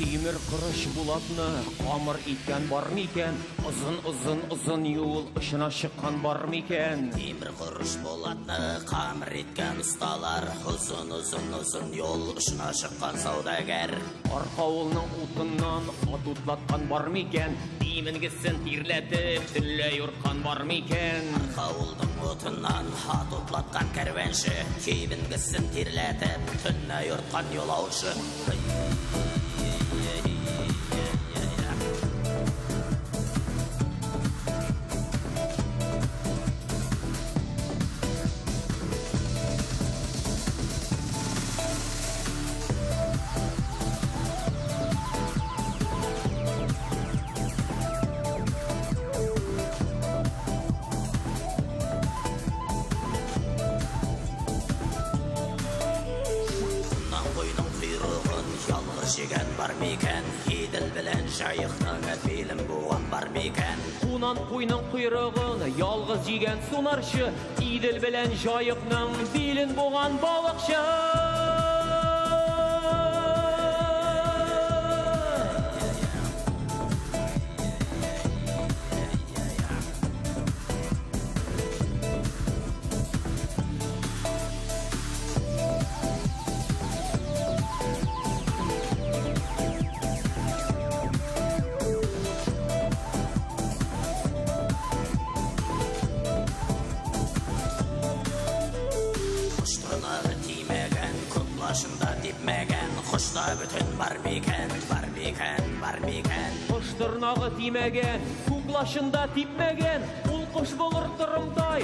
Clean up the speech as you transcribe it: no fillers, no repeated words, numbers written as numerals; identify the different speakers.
Speaker 1: Темір құрыш болатыны қамыр еткен бар мекен? Ұзын юл ұшына шыққан бар мекен?
Speaker 2: Темір құрыш болатыны қамыр еткен ұсталар, ұзын юл ұшына шыққан саудагер.
Speaker 1: Арқауылның ұтынан от ұтлатқан бар мекен? Деймінгісін терлетіп түлләй ұртқан бар мекен?
Speaker 2: Арқауылдың ұтынан от ұтлатқан кәрвенші, кейбінгісін терлетіп түлләй ұртқан yolаушы. Жеген бар мекен, еділ білен жайықтың әтбелім болған бар мекен.
Speaker 1: Қунан қойның құйрығын ялғыз жеген сонаршы, еділ білен жайықтың белін болған балықшы.
Speaker 2: Құшында типмеген, құшта бүтін бар мекен.
Speaker 1: Құш тырнағы тимеген, куклашында типмеген, ол құш болыр тұрымтай.